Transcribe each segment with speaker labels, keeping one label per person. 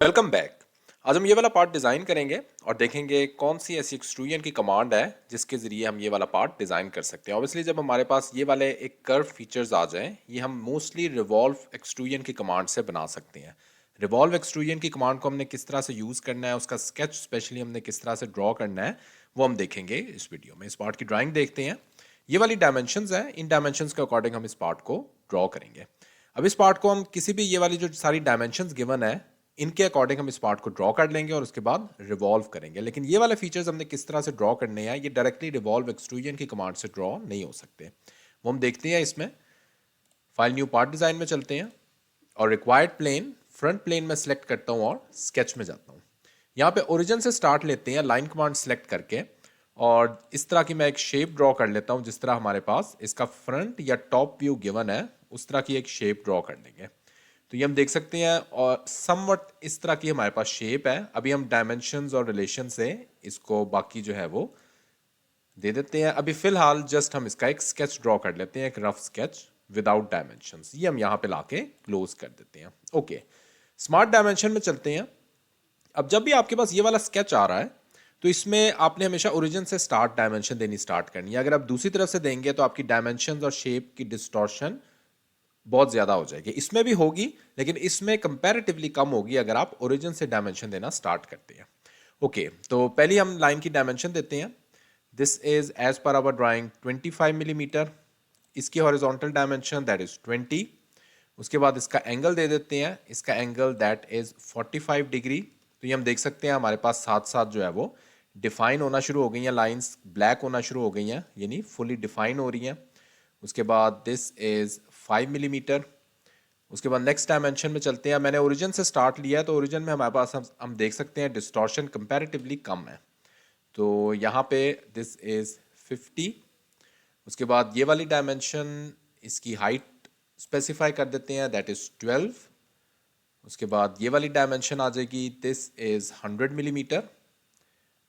Speaker 1: Welcome back. आज हम ये वाला पार्ट डिज़ाइन करेंगे और देखेंगे कौन सी ऐसी एक्सट्रूजन की कमांड है जिसके ज़रिए हम ये वाला पार्ट डिज़ाइन कर सकते हैं। ऑब्वियसली जब हमारे पास ये वाले एक कर्व फीचर्स आ जाएं, ये हम मोस्टली रिवॉल्व एक्सट्रूजन की कमांड से बना सकते हैं। रिवॉल्व एक्सट्रूजन की कमांड को हमने किस तरह से यूज़ करना है, उसका स्केच स्पेशली हमने किस तरह से ड्रॉ करना है, वो हम देखेंगे इस वीडियो में। इस पार्ट की ड्राइंग देखते हैं। ये वाली डायमेंशंस हैं, इन डायमेंशंस के अकॉर्डिंग हम इस पार्ट को ड्रॉ करेंगे। अब इस पार्ट को हम किसी भी ये वाली जो सारी डायमेंशंस गिवन है इनके अकॉर्डिंग हम इस पार्ट को ड्रॉ कर लेंगे और उसके बाद रिवॉल्व करेंगे। लेकिन ये वाले फीचर्स हमने किस तरह से ड्रॉ करने हैं, ये डायरेक्टली रिवॉल्व एक्सट्रूजन की कमांड से ड्रॉ नहीं हो सकते। वो हम देखते हैं इसमें। फाइल न्यू पार्ट डिजाइन में चलते हैं और रिक्वायर्ड प्लेन फ्रंट प्लेन में सेलेक्ट करता हूँ और स्केच में जाता हूँ। यहाँ पे ओरिजिन से स्टार्ट लेते हैं लाइन कमांड सेलेक्ट करके, और इस तरह की मैं एक शेप ड्रॉ कर लेता हूँ जिस तरह हमारे पास इसका फ्रंट या टॉप व्यू गिवन है उस तरह की एक शेप ड्रॉ कर लेंगे। तो ये हम देख सकते हैं और समवट इस तरह की हमारे पास शेप है। अभी हम डायमेंशंस और रिलेशन से इसको बाकी जो है वो दे देते हैं। अभी फिलहाल जस्ट हम इसका एक स्केच ड्रॉ कर लेते हैं, एक रफ स्केच विदाउट डायमेंशंस। ये हम यहाँ पे लाके क्लोज कर देते हैं। ओके, स्मार्ट डायमेंशन में चलते हैं। अब जब भी आपके पास ये वाला स्केच आ रहा है तो इसमें आपने हमेशा ओरिजिन से स्टार्ट डायमेंशन देनी स्टार्ट करनी है। अगर आप दूसरी तरफ से देंगे तो आपकी डायमेंशंस और शेप की डिस्टॉर्शन बहुत ज्यादा हो जाएगी। इसमें भी होगी लेकिन इसमें कंपैरेटिवली कम होगी अगर आप ओरिजिन से डायमेंशन देना स्टार्ट करते हैं। ओके, तो पहले हम लाइन की डायमेंशन देते हैं। This is as per our drawing 25 millimetre. इसकी हॉरिजॉन्टल डायमेंशन दैट इज 20। उसके बाद इसका एंगल दे देते हैं, इसका एंगल दैट इज 45 डिग्री। तो ये हम देख सकते हैं हमारे पास साथ साथ जो है वो डिफाइन होना शुरू हो गई हैं, लाइंस ब्लैक होना शुरू हो गई हैं, यानी फुली डिफाइन हो रही हैं। उसके बाद दिस इज 5 मिलीमीटर। उसके बाद नेक्स्ट डायमेंशन में चलते हैं। मैंने ओरिजिन से स्टार्ट लिया है तो ओरिजिन में हमारे पास हम देख सकते हैं डिस्टॉर्शन कंपैरेटिवली कम है। तो यहाँ पे दिस इज 50। उसके बाद ये वाली डायमेंशन इसकी हाइट स्पेसिफाई कर देते हैं, दैट इज 12। उसके बाद ये वाली डायमेंशन आ जाएगी, दिस इज 100 मिलीमीटर।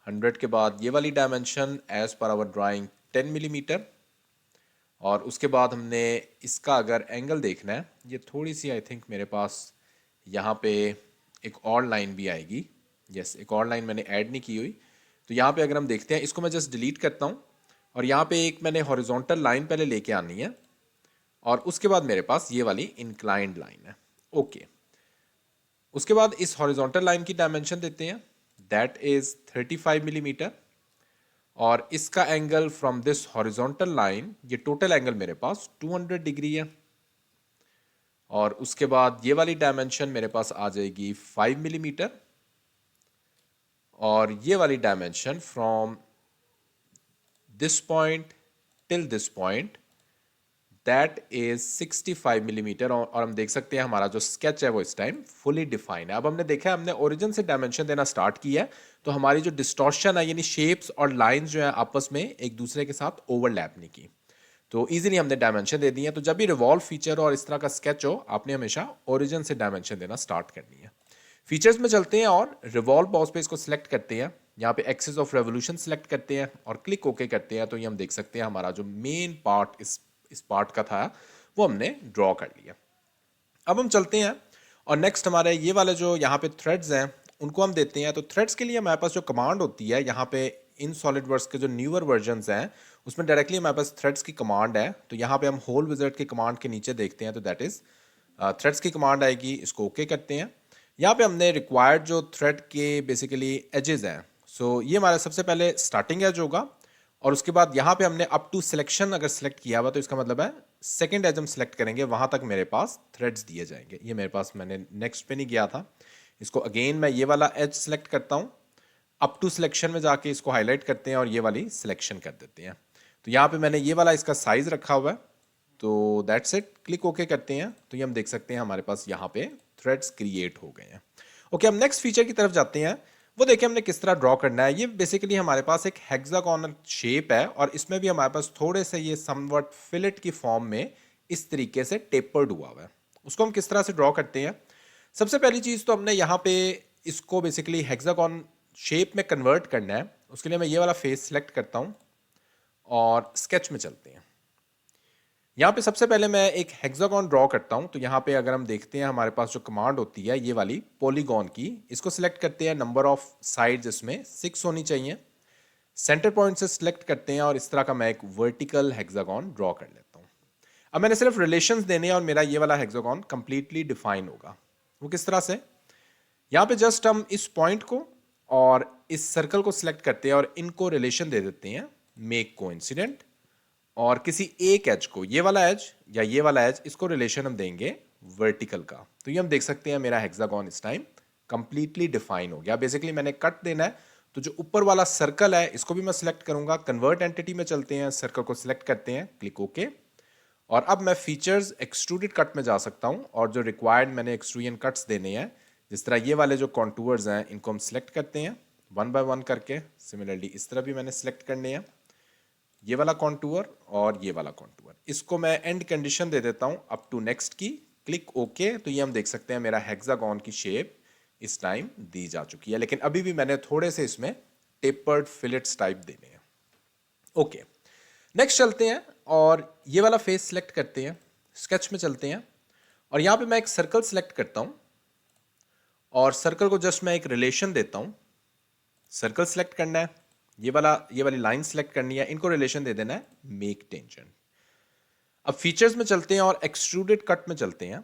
Speaker 1: 100 के बाद ये वाली dimension as per our drawing 10 millimetre. और उसके बाद हमने इसका अगर एंगल देखना है, ये थोड़ी सी आई थिंक मेरे पास यहाँ पे एक और लाइन भी आएगी। यस, एक और लाइन मैंने ऐड नहीं की हुई। तो यहाँ पे अगर हम देखते हैं, इसको मैं जस्ट डिलीट करता हूँ और यहाँ पे एक मैंने हॉरिजॉन्टल लाइन पहले लेके आनी है और उसके बाद मेरे पास ये वाली इंक्लाइंड लाइन है। ओके, उसके बाद इस हॉरिजॉन्टल लाइन की डायमेंशन देते हैं, दैट इज 35 मिलीमीटर। और इसका angle from this horizontal line, ये टोटल एंगल मेरे पास 200 डिग्री है। और उसके बाद ये वाली डायमेंशन मेरे पास आ जाएगी 5 मिलीमीटर। और ये वाली dimension from this point till this point that is 65 millimetre. और हम देख सकते हैं हमारा जो स्केच है वो इस टाइम फुली डिफाइन है। अब हमने देखा है, हमने ओरिजिन से डायमेंशन देना स्टार्ट किया है तो हमारी जो डिस्टॉर्शन है यानी शेप्स और लाइंस जो है आपस में एक दूसरे के साथ ओवरलैप नहीं की, तो इजीली हमने डायमेंशन दे दी है। तो जब भी रिवॉल्व फीचर और इस तरह का स्केच हो, आपने हमेशा ओरिजिन से डायमेंशन देना स्टार्ट करनी है। फीचर्स में चलते हैं और रिवॉल्व बॉक्स पे इसको सिलेक्ट करते हैं। यहाँ पे एक्सिस ऑफ रेवोल्यूशन सिलेक्ट करते हैं और क्लिक ओके करते हैं। तो ये हम देख सकते हैं हमारा जो मेन पार्ट इस पार्ट का था वो हमने ड्रॉ कर लिया। अब हम चलते हैं और नेक्स्ट हमारे ये वाले जो यहाँ पे थ्रेड्स हैं उनको हम देते हैं। तो थ्रेड्स के लिए हमारे पास जो कमांड होती है यहाँ पे इन सॉलिडवर्क्स के जो न्यूअर वर्जन्स हैं उसमें डायरेक्टली हमारे पास थ्रेड्स की कमांड है। तो यहाँ पे हम होल विजार्ड की कमांड के नीचे देखते हैं तो दैट इज थ्रेड्स की कमांड आएगी, इसको ओके करते हैं। यहाँ पे हमने रिक्वायर्ड जो थ्रेड के बेसिकली एजेस हैं, सो ये हमारा सबसे पहले स्टार्टिंग एज होगा और उसके बाद यहाँ पे हमने अप टू सिलेक्शन अगर सेलेक्ट किया हुआ तो इसका मतलब है सेकंड एज हम सेलेक्ट करेंगे वहां तक मेरे पास थ्रेड्स दिए जाएंगे। ये मेरे पास मैंने नेक्स्ट पे नहीं गया था, इसको अगेन मैं ये वाला एज सेलेक्ट करता हूँ। अप टू सिलेक्शन में जाके इसको हाईलाइट करते हैं और ये वाली सिलेक्शन कर देते हैं। तो यहाँ पे मैंने ये वाला इसका साइज रखा हुआ है, तो दैट्स इट। क्लिक ओके करते हैं तो ये हम देख सकते हैं हमारे पास यहाँ पे थ्रेड्स क्रिएट हो गए हैं। ओके, हम नेक्स्ट फीचर की तरफ जाते हैं। वो देखिए हमने किस तरह ड्रॉ करना है। ये बेसिकली हमारे पास एक हेक्सागोनल शेप है और इसमें भी हमारे पास थोड़े से ये समवट फिलेट की फॉर्म में इस तरीके से टेपर्ड हुआ है। उसको हम किस तरह से ड्रॉ करते हैं, सबसे पहली चीज़ तो हमने यहाँ पे इसको बेसिकली हेक्सागोन शेप में कन्वर्ट करना है। उसके लिए मैं ये वाला फेस सेलेक्ट करता हूँ और स्केच में चलते हैं। यहाँ पे सबसे पहले मैं एक हेक्सागोन ड्रॉ करता हूँ। तो यहाँ पे अगर हम देखते हैं हमारे पास जो कमांड होती है ये वाली पॉलीगॉन की, इसको सिलेक्ट करते हैं, नंबर ऑफ साइड्स इसमें 6 होनी चाहिए, सेंटर पॉइंट से सिलेक्ट करते हैं और इस तरह का मैं एक वर्टिकल हेक्सागोन ड्रॉ कर लेता हूँ। अब मैंने सिर्फ रिलेशंस देने हैं और मेरा ये वाला हेक्सागोन कंप्लीटली डिफाइन होगा। वो किस तरह से, यहाँ पे जस्ट हम इस पॉइंट को और इस सर्कल को सिलेक्ट करते हैं और इनको रिलेशन दे देते हैं मेक कोइंसिडेंट, और किसी एक एज को, ये वाला एज या ये वाला एज, इसको रिलेशन हम देंगे वर्टिकल का। तो ये हम देख सकते हैं मेरा हेक्सागोन इस टाइम कंप्लीटली डिफाइन हो गया। बेसिकली मैंने कट देना है, तो जो ऊपर वाला सर्कल है इसको भी मैं सिलेक्ट करूंगा, कन्वर्ट एंटिटी में चलते हैं, सर्कल को सिलेक्ट करते हैं, क्लिक ओके। और अब मैं फीचर्स एक्सट्रूडेड कट में जा सकता हूं और जो रिक्वायर्ड मैंने एक्सट्रूजन कट्स देने हैं, जिस तरह ये वाले जो कॉन्टूर्स हैं इनको हम सिलेक्ट करते हैं 1 बाय 1 करके। सिमिलरली इस तरह भी मैंने सिलेक्ट करने हैं, ये वाला कॉन्टूर और ये वाला कॉन्टूर। इसको मैं एंड कंडीशन दे देता हूं अप टू नेक्स्ट की, क्लिक ओके। तो ये हम देख सकते हैं मेरा हेक्सागोन की शेप इस टाइम दी जा चुकी है, लेकिन अभी भी मैंने थोड़े से इसमें टेपर्ड फिलेट्स टाइप देने हैं। ओके, नेक्स्ट चलते हैं और ये वाला फेस सिलेक्ट करते हैं, स्केच में चलते हैं और यहां पे मैं एक सर्कल सिलेक्ट करता हूं और सर्कल को जस्ट मैं एक रिलेशन देता हूं। सर्कल सिलेक्ट करना है, ये वाली लाइन सिलेक्ट करनी है, इनको रिलेशन दे देना है मेक टेंजेंट। अब फीचर्स में चलते हैं और एक्सट्रूडेड कट में चलते हैं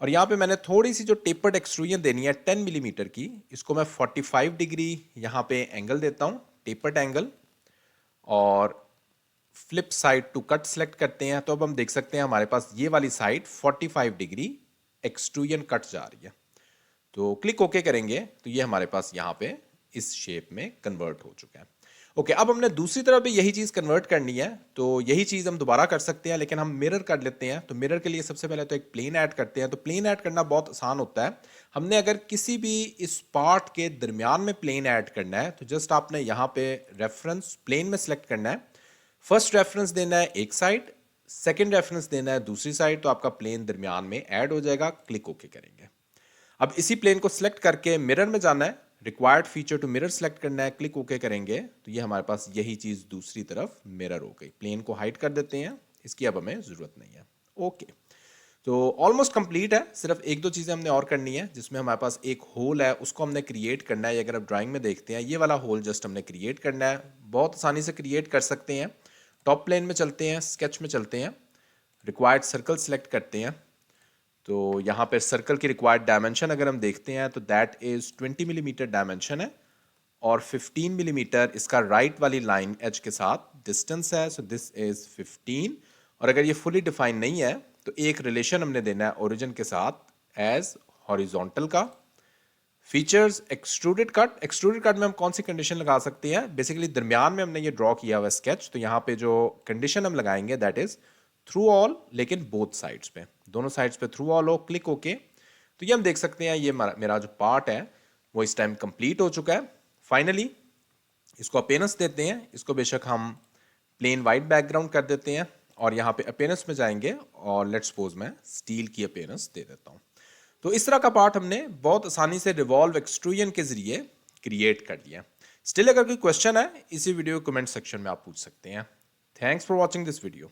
Speaker 1: और यहां पे मैंने थोड़ी सी जो टेपर्ड एक्सट्रूजन देनी है 10 मिलीमीटर की, इसको मैं 45 डिग्री यहां पे एंगल देता हूं, टेपर्ड एंगल, और flip side to cut select करते हैं। तो अब हम देख सकते हैं हमारे पास ये वाली साइड 45 डिग्री एक्सट्रूजन कट जा रही है। तो क्लिक ओके करेंगे तो ये हमारे पास यहाँ पे इस शेप में कन्वर्ट हो चुका है। ओके, अब हमने दूसरी तरफ भी यही चीज़ कन्वर्ट करनी है, तो यही चीज़ हम दोबारा कर सकते हैं, लेकिन हम मिरर कर लेते हैं। तो मिरर के लिए सबसे पहले तो एक प्लेन ऐड करते हैं। तो प्लेन ऐड करना बहुत आसान होता है। हमने अगर किसी भी इस पार्ट के दरमियान में प्लेन ऐड करना है तो जस्ट आपने यहाँ पे रेफरेंस प्लेन में सेलेक्ट करना है, फर्स्ट रेफरेंस देना है एक साइड, सेकेंड रेफरेंस देना है दूसरी साइड, तो आपका प्लेन दरमियान में ऐड हो जाएगा। क्लिक ओके करेंगे। अब इसी प्लेन को सिलेक्ट करके मिरर में जाना है, required feature to mirror select करना है, क्लिक ओके करेंगे तो ये हमारे पास यही चीज़ दूसरी तरफ मिरर हो गई। प्लेन को हाइड कर देते हैं, इसकी अब हमें ज़रूरत नहीं है। ओके, तो ऑलमोस्ट कंप्लीट है। सिर्फ एक दो चीज़ें हमने और करनी है, जिसमें हमारे पास एक होल है उसको हमने क्रिएट करना है। अगर आप ड्राइंग में देखते हैं ये वाला होल जस्ट हमने क्रिएट करना है, बहुत आसानी से क्रिएट कर सकते हैं। टॉप प्लेन में चलते हैं, स्केच में चलते हैं, रिक्वायर्ड सर्कल सेलेक्ट करते हैं। तो यहाँ पे सर्कल की रिक्वायर्ड डायमेंशन अगर हम देखते हैं तो दैट इज 20 मिलीमीटर डायमेंशन है और 15 मिलीमीटर इसका राइट वाली लाइन एज के साथ डिस्टेंस है। So this is 15। और अगर ये फुली डिफाइन नहीं है तो एक रिलेशन हमने देना है ओरिजिन के साथ एज हॉरिजॉन्टल का। Features extruded cut, extruded cut में हम कौन सी कंडीशन लगा सकते हैं, बेसिकली दरमियान में हमने ये ड्रॉ किया हुआ स्केच, तो यहाँ पे जो कंडीशन हम लगाएंगे दैट इज थ्रू ऑल, लेकिन बोथ साइड्स पे, दोनों साइड्स पे थ्रू ऑल हो। Click okay. तो ये हम देख सकते हैं ये मेरा जो पार्ट है वो इस टाइम कंप्लीट हो चुका है। फाइनली इसको अपीयरेंस देते हैं, इसको बेशक हम प्लेन वाइट बैकग्राउंड कर देते हैं और यहाँ पे अपीयरेंस में जाएंगे और लेट्स सपोज मैं स्टील की अपीयरेंस दे देता हूँ। तो इस तरह का पार्ट हमने बहुत आसानी से रिवॉल्व एक्सट्रूजन के जरिए क्रिएट कर लिया। स्टिल अगर कोई क्वेश्चन है इसी वीडियो कमेंट सेक्शन में आप पूछ सकते हैं। Thanks for watching this video.